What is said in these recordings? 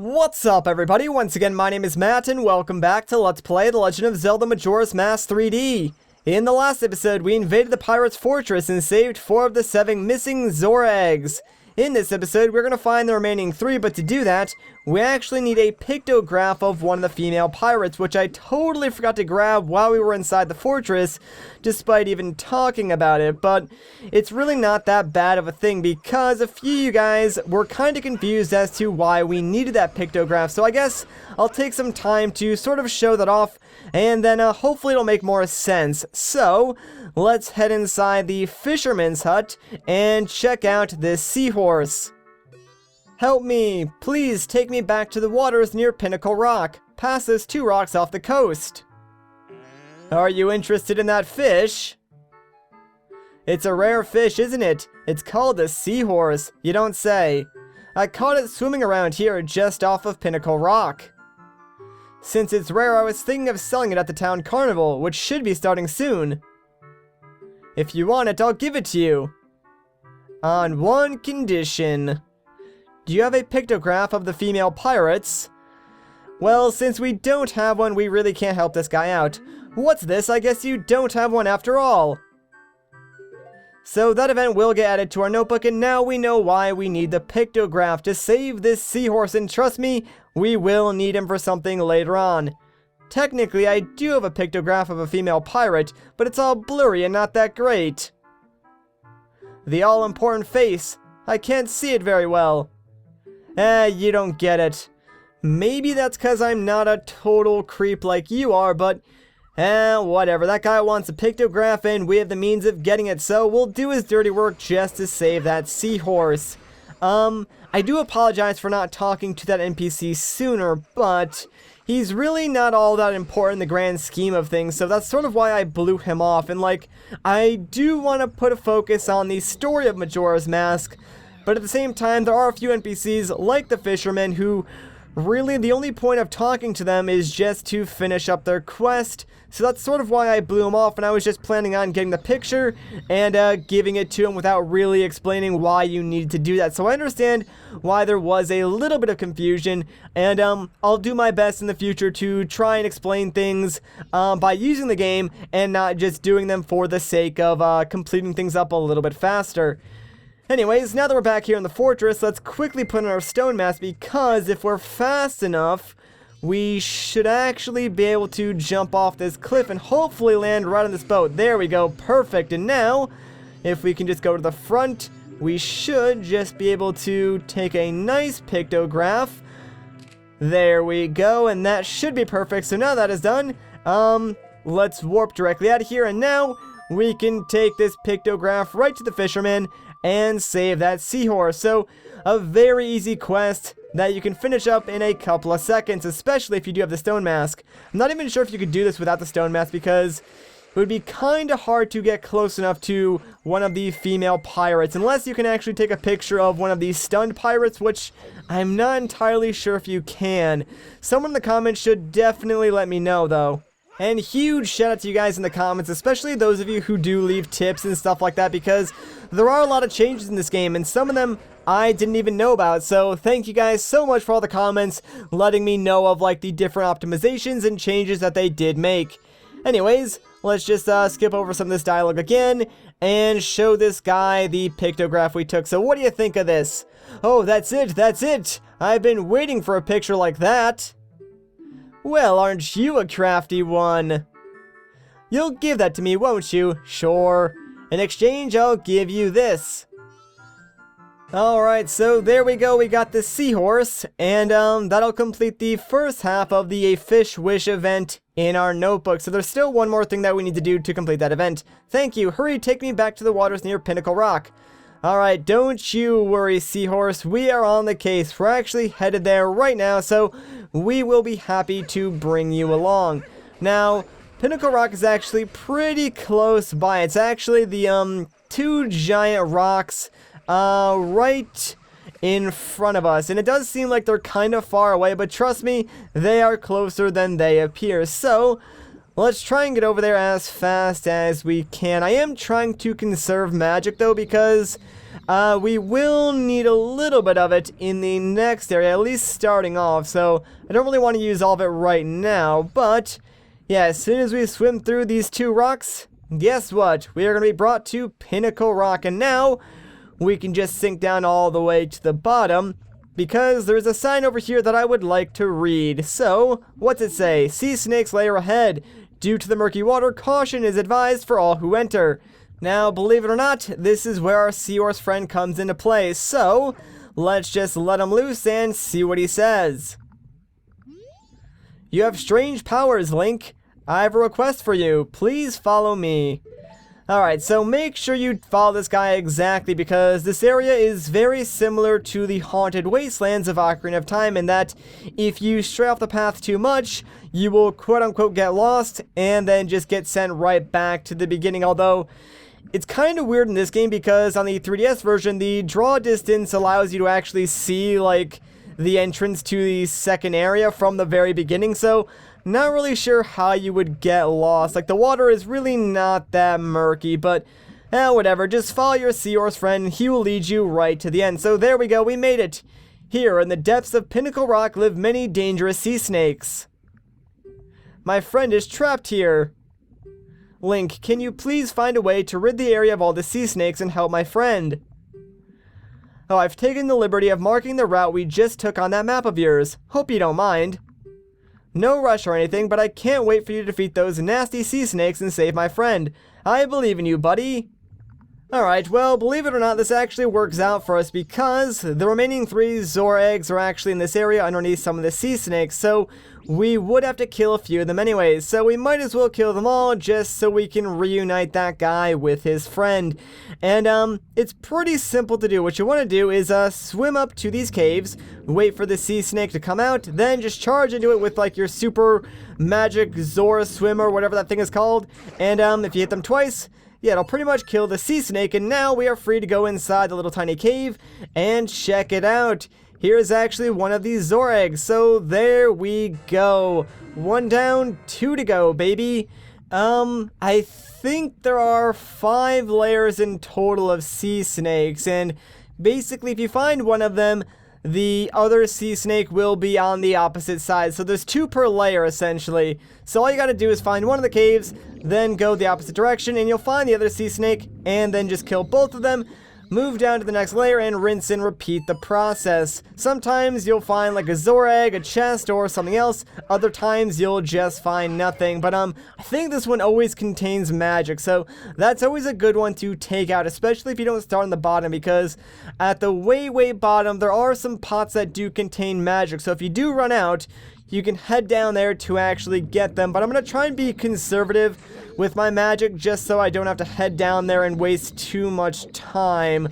What's up, everybody? Once again, my name is Matt, and welcome back to Let's Play The Legend of Zelda Majoras Mask 3D. In the last episode, we invaded the pirates' fortress and saved 4 of the 7 missing Zora eggs. In this episode, we're going to find the remaining 3, but to do that, we actually need a pictograph of one of the female pirates, which I totally forgot to grab while we were inside the fortress, despite even talking about it. But it's really not that bad of a thing, because a few of you guys were kind of confused as to why we needed that pictograph, so I guess I'll take some time to sort of show that off, and then hopefully it'll make more sense. So, let's head inside the Fisherman's hut and check out this seahorse. Help me! Please take me back to the waters near Pinnacle Rock, past those 2 rocks off the coast. Are you interested in that fish? It's a rare fish, isn't it? It's called a seahorse, you don't say. I caught it swimming around here just off of Pinnacle Rock. Since it's rare, I was thinking of selling it at the town carnival, which should be starting soon. If you want it, I'll give it to you. On one condition. Do you have a pictograph of the female pirates? Well, since we don't have one, we really can't help this guy out. What's this? I guess you don't have one after all. So that event will get added to our notebook, and now we know why we need the pictograph to save this seahorse, and trust me, we will need him for something later on. Technically, I do have a pictograph of a female pirate, but it's all blurry and not that great. The all-important face. I can't see it very well. You don't get it. Maybe that's because I'm not a total creep like you are, but whatever. That guy wants a pictograph and we have the means of getting it, so we'll do his dirty work just to save that seahorse. I do apologize for not talking to that NPC sooner, but he's really not all that important in the grand scheme of things, so that's sort of why I blew him off. And I do want to put a focus on the story of Majora's Mask, but at the same time, there are a few NPCs like the Fisherman who really the only point of talking to them is just to finish up their quest. So that's sort of why I blew him off, and I was just planning on getting the picture and giving it to him without really explaining why you needed to do that. So I understand why there was a little bit of confusion, and I'll do my best in the future to try and explain things by using the game and not just doing them for the sake of completing things up a little bit faster. Anyways, now that we're back here in the fortress, let's quickly put on our stone mask, because if we're fast enough, we should actually be able to jump off this cliff and hopefully land right on this boat. There we go, perfect. And now, if we can just go to the front, we should just be able to take a nice pictograph. There we go, and that should be perfect. So now that is done, let's warp directly out of here, and now we can take this pictograph right to the Fisherman and save that seahorse. So, a very easy quest that you can finish up in a couple of seconds, especially if you do have the stone mask. I'm not even sure if you could do this without the stone mask, because it would be kind of hard to get close enough to one of the female pirates, unless you can actually take a picture of one of these stunned pirates, which I'm not entirely sure if you can. Someone in the comments should definitely let me know, though. And huge shout out to you guys in the comments, especially those of you who do leave tips and stuff like that, because there are a lot of changes in this game, and some of them I didn't even know about. So thank you guys so much for all the comments, letting me know of the different optimizations and changes that they did make. Anyways, let's just skip over some of this dialogue again and show this guy the pictograph we took. So what do you think of this? Oh, that's it. I've been waiting for a picture like that. Well, aren't you a crafty one? You'll give that to me, won't you? Sure. In exchange, I'll give you this. Alright, so there we go, we got the seahorse, and that'll complete the first half of the A Fish Wish event in our notebook. So there's still one more thing that we need to do to complete that event. Thank you, hurry, take me back to the waters near Pinnacle Rock. Alright, don't you worry, seahorse, we are on the case. We're actually headed there right now, so we will be happy to bring you along. Now, Pinnacle Rock is actually pretty close by. It's actually the 2 giant rocks right in front of us, and it does seem like they're kind of far away, but trust me, they are closer than they appear. So let's try and get over there as fast as we can. I am trying to conserve magic though, because We will need a little bit of it in the next area, at least starting off, so I don't really want to use all of it right now, but yeah, as soon as we swim through these 2 rocks, guess what? We are going to be brought to Pinnacle Rock, and now we can just sink down all the way to the bottom, because there's a sign over here that I would like to read. So, what's it say? Sea snakes layer ahead. Due to the murky water, caution is advised for all who enter. Now, believe it or not, this is where our seahorse friend comes into play, so let's just let him loose and see what he says. You have strange powers, Link. I have a request for you. Please follow me. Alright, so make sure you follow this guy exactly, because this area is very similar to the haunted wastelands of Ocarina of Time in that if you stray off the path too much, you will quote-unquote get lost and then just get sent right back to the beginning, although it's kind of weird in this game because on the 3DS version, the draw distance allows you to actually see, like, the entrance to the second area from the very beginning, so not really sure how you would get lost. Like, the water is really not that murky, but whatever. Just follow your seahorse friend, and he will lead you right to the end. So there we go, we made it. Here, in the depths of Pinnacle Rock, live many dangerous sea snakes. My friend is trapped here. Link, can you please find a way to rid the area of all the sea snakes and help my friend? Oh, I've taken the liberty of marking the route we just took on that map of yours. Hope you don't mind. No rush or anything, but I can't wait for you to defeat those nasty sea snakes and save my friend. I believe in you, buddy. Alright, well, believe it or not, this actually works out for us because the remaining 3 Zora eggs are actually in this area underneath some of the sea snakes, so we would have to kill a few of them anyways, so we might as well kill them all just so we can reunite that guy with his friend. And it's pretty simple to do. What you want to do is swim up to these caves, wait for the sea snake to come out, then just charge into it with like your super magic Zora swimmer, whatever that thing is called, and if you hit them twice, yeah, it'll pretty much kill the sea snake, and now we are free to go inside the little tiny cave and check it out. Here's actually one of these Zora eggs, so there we go. 1 down, 2 to go, baby. I think there are 5 layers in total of sea snakes, and basically if you find one of them, the other sea snake will be on the opposite side. So there's 2 per layer, essentially. So all you gotta do is find one of the caves, then go the opposite direction, and you'll find the other sea snake, and then just kill both of them, move down to the next layer, and rinse and repeat the process. Sometimes you'll find like a Zora egg, a chest, or something else. Other times you'll just find nothing. But I think this one always contains magic, so that's always a good one to take out, especially if you don't start on the bottom, because at the way bottom, there are some pots that do contain magic. So if you do run out, you can head down there to actually get them. But I'm going to try and be conservative with my magic just so I don't have to head down there and waste too much time.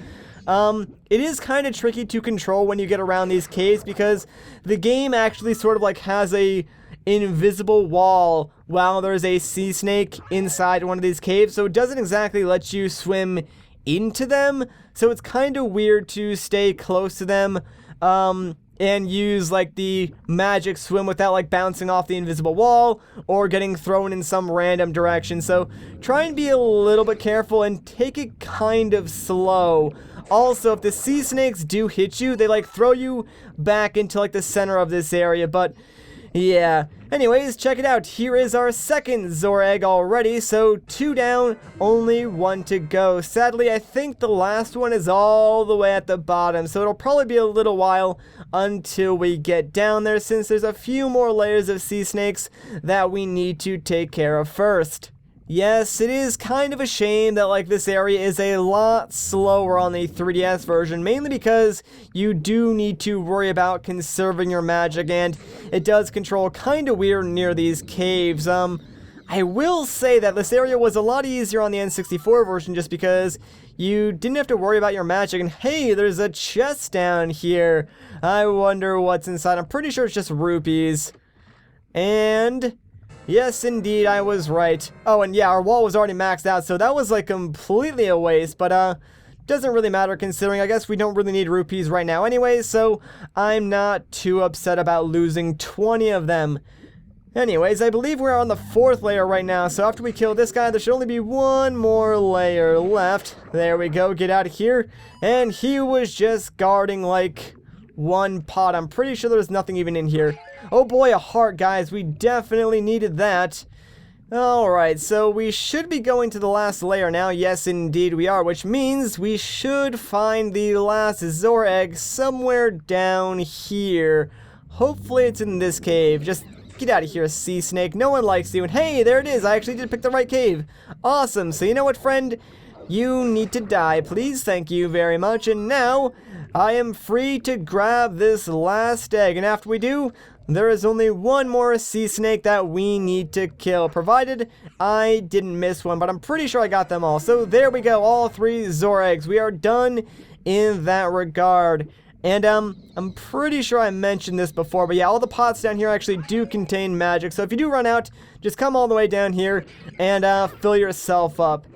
It is kind of tricky to control when you get around these caves because the game actually sort of like has a invisible wall while there's a sea snake inside one of these caves, so it doesn't exactly let you swim into them, so it's kind of weird to stay close to them and use like the magic swim without like bouncing off the invisible wall or getting thrown in some random direction. So try and be a little bit careful and take it kind of slow. Also, if the sea snakes do hit you, they like throw you back into like the center of this area, but yeah. Anyways, check it out. Here is our second Zora egg already, so 2 down, only 1 to go. Sadly, I think the last one is all the way at the bottom, so it'll probably be a little while until we get down there, since there's a few more layers of sea snakes that we need to take care of first. Yes, it is kind of a shame that like this area is a lot slower on the 3DS version, mainly because you do need to worry about conserving your magic, and it does control kind of weird near these caves. I will say that this area was a lot easier on the N64 version just because you didn't have to worry about your magic, and hey, there's a chest down here. I wonder what's inside. I'm pretty sure it's just rupees. And yes, indeed, I was right. Oh, and yeah, our wall was already maxed out, so that was like completely a waste, but doesn't really matter considering I guess we don't really need rupees right now anyway, so I'm not too upset about losing 20 of them. Anyways, I believe we're on the 4th layer right now, so after we kill this guy, there should only be one more layer left. There we go, get out of here. And he was just guarding, like, one pot. I'm pretty sure there's nothing even in here. Oh boy, a heart, guys. We definitely needed that. Alright, so we should be going to the last layer now. Yes, indeed we are, which means we should find the last Zora egg somewhere down here. Hopefully it's in this cave. Just get out of here, sea snake. No one likes you. And hey, there it is. I actually did pick the right cave. Awesome. So you know what, friend? You need to die, please. Thank you very much. And now I am free to grab this last egg. And after we do, there is only one more sea snake that we need to kill, provided I didn't miss one, but I'm pretty sure I got them all. So there we go, all 3 Zora eggs. We are done in that regard. And I'm pretty sure I mentioned this before, but yeah, all the pots down here actually do contain magic. So if you do run out, just come all the way down here and fill yourself up.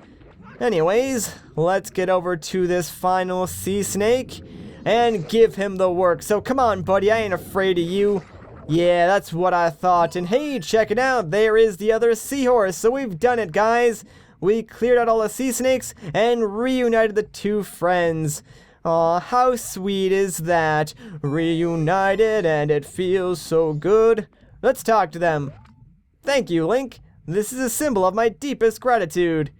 Anyways, let's get over to this final sea snake and give him the work. So come on, buddy, I ain't afraid of you. Yeah, that's what I thought. And hey, check it out. There is the other seahorse. So we've done it, guys. We cleared out all the sea snakes and reunited the 2 friends. Aw, how sweet is that? Reunited and it feels so good. Let's talk to them. Thank you, Link. This is a symbol of my deepest gratitude.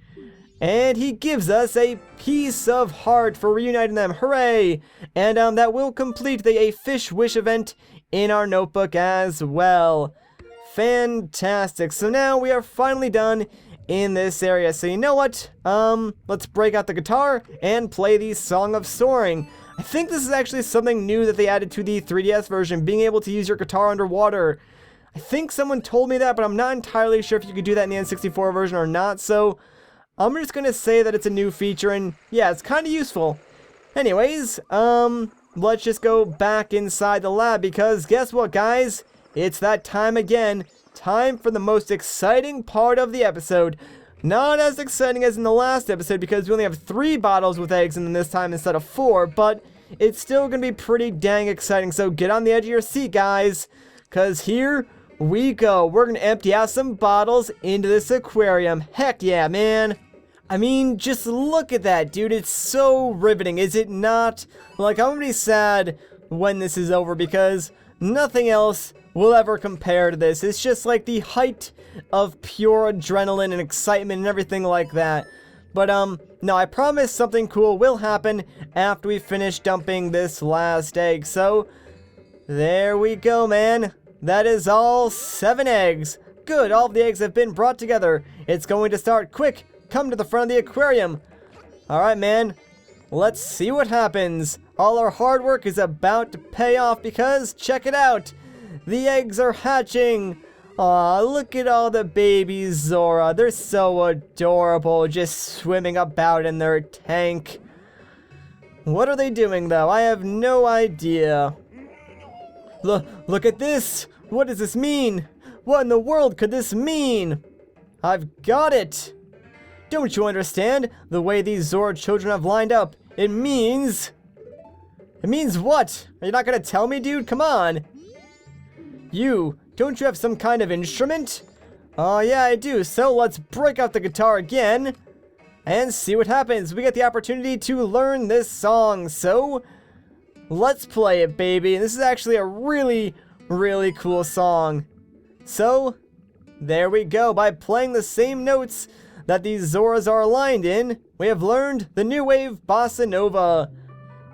And he gives us a piece of heart for reuniting them. Hooray! And that will complete the A Fish Wish event in our notebook as well. Fantastic. So now we are finally done in this area. So you know what? Let's break out the guitar and play the Song of Soaring. I think this is actually something new that they added to the 3DS version, being able to use your guitar underwater. I think someone told me that, but I'm not entirely sure if you could do that in the N64 version or not. So I'm just gonna say that it's a new feature, and yeah, it's kind of useful. Anyways, let's just go back inside the lab, because guess what, guys? It's that time again. Time for the most exciting part of the episode. Not as exciting as in the last episode, because we only have 3 bottles with eggs in them this time instead of 4, but it's still gonna be pretty dang exciting. So get on the edge of your seat, guys, because here we go. We're gonna empty out some bottles into this aquarium. Heck yeah, man. I mean, just look at that, dude. It's so riveting, is it not? Like, I'm gonna be sad when this is over, because nothing else will ever compare to this. It's just like the height of pure adrenaline and excitement and everything like that. But, no, I promise something cool will happen after we finish dumping this last egg. So, there we go, man. That is all 7 eggs. Good, all of the eggs have been brought together. It's going to start quick. Come to the front of the aquarium. Alright, man. Let's see what happens. All our hard work is about to pay off, because, check it out. The eggs are hatching. Aw, look at all the babies, Zora. They're so adorable, just swimming about in their tank. What are they doing, though? I have no idea. Look at this. What does this mean? What in the world could this mean? I've got it. Don't you understand? The way these Zora children have lined up, it means what? Are you not gonna tell me, dude? Come on. Don't you have some kind of instrument? Oh, yeah, I do. So let's break out the guitar again and see what happens. We get the opportunity to learn this song. So let's play it, baby. And this is actually a really, really cool song. So there we go. By playing the same notes that these Zoras are aligned in, we have learned the new wave Bossa Nova.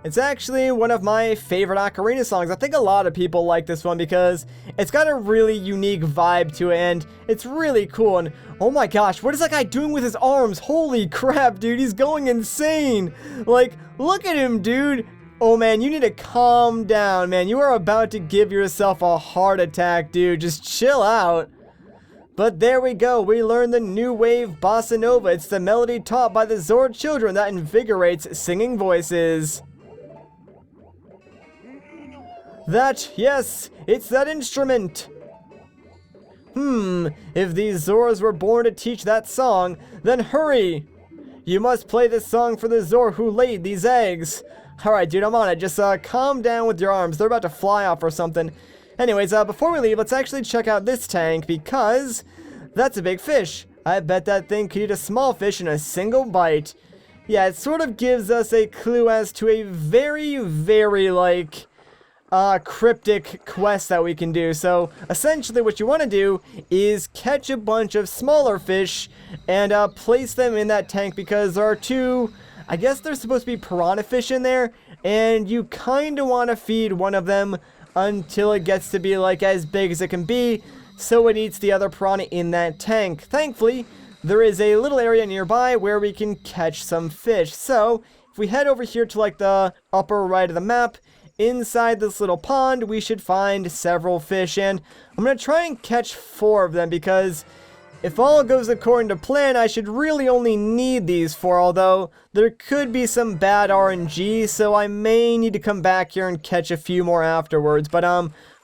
It's actually one of my favorite Ocarina songs. I think a lot of people like this one because it's got a really unique vibe to it, and it's really cool. And oh my gosh, what is that guy doing with his arms? Holy crap, dude, he's going insane. Like, look at him, dude. Oh man, you need to calm down, man. You are about to give yourself a heart attack, dude. Just chill out. But there we go, we learned the new wave Bossa Nova. It's the melody taught by the Zora children that invigorates singing voices. Yes, it's that instrument. If these Zoras were born to teach that song, then hurry. You must play this song for the Zora who laid these eggs. Alright, dude, I'm on it. Just calm down with your arms. They're about to fly off or something. Anyways, before we leave, let's actually check out this tank because that's a big fish. I bet that thing could eat a small fish in a single bite. Yeah, it sort of gives us a clue as to a very, very, like, cryptic quest that we can do. So, essentially what you want to do is catch a bunch of smaller fish and place them in that tank because there are two, I guess there's supposed to be piranha fish in there, and you kind of want to feed one of them until it gets to be, like, as big as it can be, so it eats the other piranha in that tank. Thankfully, there is a little area nearby where we can catch some fish. So, if we head over here to, like, the upper right of the map, inside this little pond, we should find several fish, and I'm going to try and catch 4 of them, because if all goes according to plan, I should really only need these 4, although there could be some bad RNG, so I may need to come back here and catch a few more afterwards, but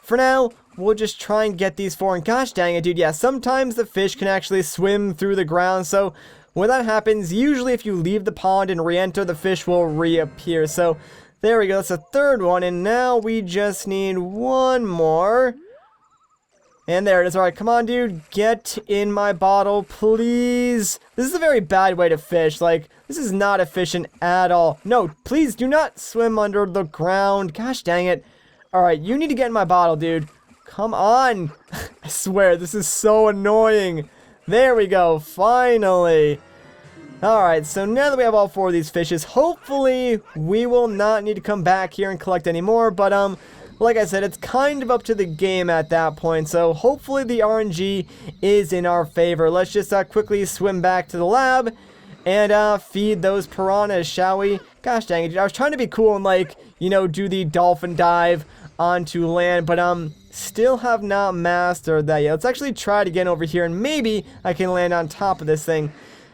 for now, we'll just try and get these 4, and gosh dang it, dude, yeah, sometimes the fish can actually swim through the ground, so when that happens, usually if you leave the pond and re-enter, the fish will reappear, so there we go, that's the 3rd one, and now we just need 1 more. And there it is. Alright, come on, dude. Get in my bottle, please. This is a very bad way to fish. Like, this is not efficient at all. No, please do not swim under the ground. Gosh dang it. Alright, you need to get in my bottle, dude. Come on. I swear, this is so annoying. There we go. Finally. Alright, so now that we have all 4 of these fishes, hopefully we will not need to come back here and collect any more, but like I said, it's kind of up to the game at that point, so hopefully the RNG is in our favor. Let's just quickly swim back to the lab and feed those piranhas, shall we? Gosh dang it, dude, I was trying to be cool and, like, you know, do the dolphin dive onto land, but still have not mastered that yet. Let's actually try it again over here, and maybe I can land on top of this thing.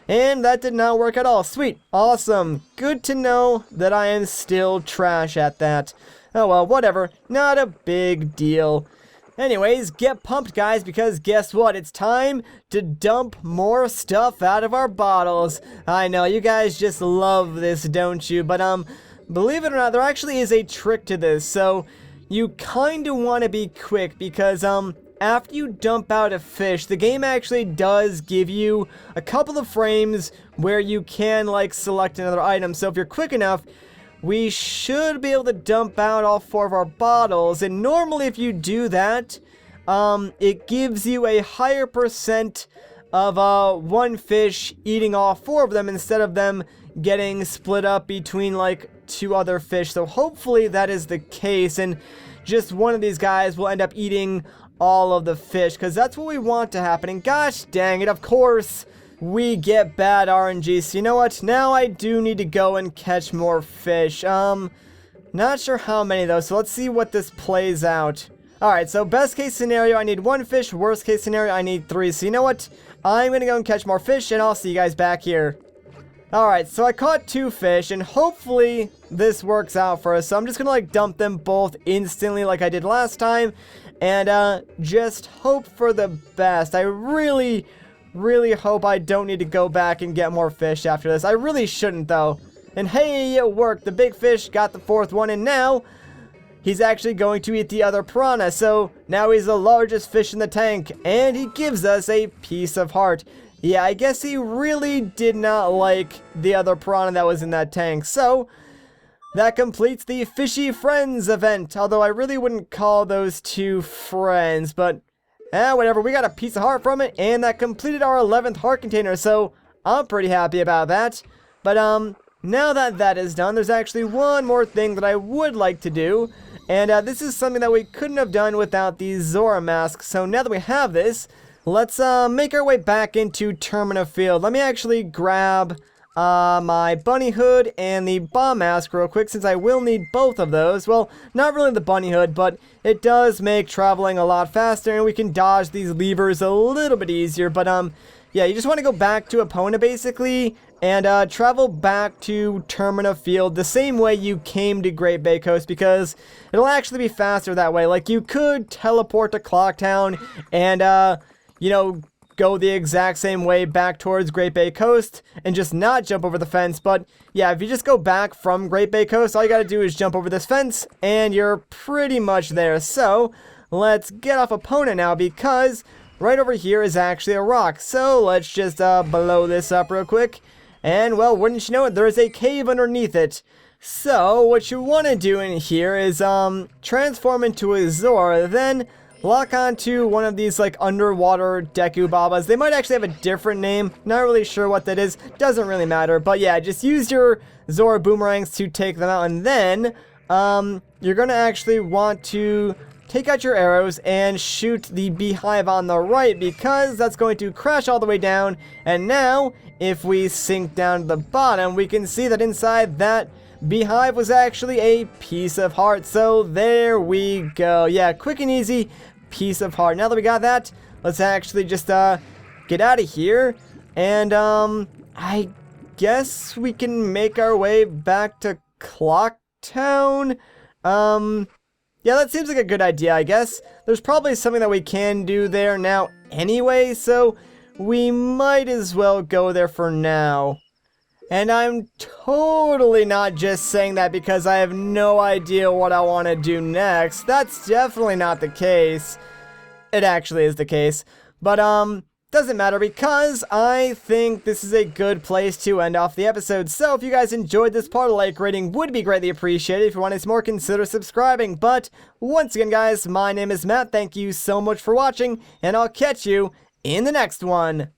And that did not work at all. Sweet. Awesome. Good to know that I am still trash at that. Oh well, whatever. Not a big deal. Anyways, get pumped, guys, because guess what? It's time to dump more stuff out of our bottles. I know, you guys just love this, don't you? But, believe it or not, there actually is a trick to this. So, you kind of want to be quick because, after you dump out a fish, the game actually does give you a couple of frames where you can, like, select another item. So if you're quick enough, we should be able to dump out all 4 of our bottles. And normally if you do that, it gives you a higher percent of one fish eating all 4 of them instead of them getting split up between, like, 2 other fish. So hopefully that is the case, and just one of these guys will end up eating all of the fish, because that's what we want to happen. And gosh dang it, of course we get bad RNG. So you know what, now I do need to go and catch more fish. Not sure how many though, so let's see what this plays out. Alright, so best case scenario I need 1 fish, worst case scenario I need 3. So you know what, I'm gonna go and catch more fish, and I'll see you guys back here. Alright, so I caught 2 fish, and hopefully this works out for us. So I'm just gonna, like, dump them both instantly like I did last time, and just hope for the best. I really, really hope I don't need to go back and get more fish after this. I really shouldn't, though. And hey, it worked. The big fish got the 4th one, and now he's actually going to eat the other piranha. So now he's the largest fish in the tank, and he gives us a piece of heart. Yeah, I guess he really did not like the other piranha that was in that tank. So that completes the Fishy Friends event, although I really wouldn't call those 2 friends, but whatever, we got a piece of heart from it, and that completed our 11th heart container, so I'm pretty happy about that. But now that that is done, there's actually one more thing that I would like to do, and this is something that we couldn't have done without the Zora mask. So now that we have this, let's make our way back into Termina Field. Let me actually grab my bunny hood and the bomb mask real quick, since I will need both of those. Well, not really the bunny hood, but it does make traveling a lot faster, and we can dodge these levers a little bit easier. But yeah, you just want to go back to Epona basically, and travel back to Termina Field the same way you came to Great Bay Coast, because it'll actually be faster that way. Like, you could teleport to Clocktown and you know, go the exact same way back towards Great Bay Coast and just not jump over the fence. But yeah, if you just go back from Great Bay Coast, all you gotta do is jump over this fence and you're pretty much there. So let's get off opponent now because right over here is actually a rock. So let's just blow this up real quick. And well, wouldn't you know it, there's a cave underneath it. So what you want to do in here is transform into a Zora, then lock onto one of these like underwater Deku Babas. They might actually have a different name. Not really sure what that is. Doesn't really matter. But yeah, just use your Zora boomerangs to take them out. And then you're going to actually want to take out your arrows and shoot the beehive on the right because that's going to crash all the way down. And now if we sink down to the bottom, we can see that inside that beehive was actually a piece of heart. So there we go. Yeah, quick and easy piece of heart. Now that we got that, let's actually just get out of here. And I guess we can make our way back to Clock Town. Yeah, that seems like a good idea, I guess. There's probably something that we can do there now anyway, so we might as well go there for now. And I'm totally not just saying that because I have no idea what I want to do next. That's definitely not the case. It actually is the case. But, doesn't matter because I think this is a good place to end off the episode. So if you guys enjoyed this part, a like rating would be greatly appreciated. If you want to see more, consider subscribing. But once again, guys, my name is Matt. Thank you so much for watching, and I'll catch you in the next one.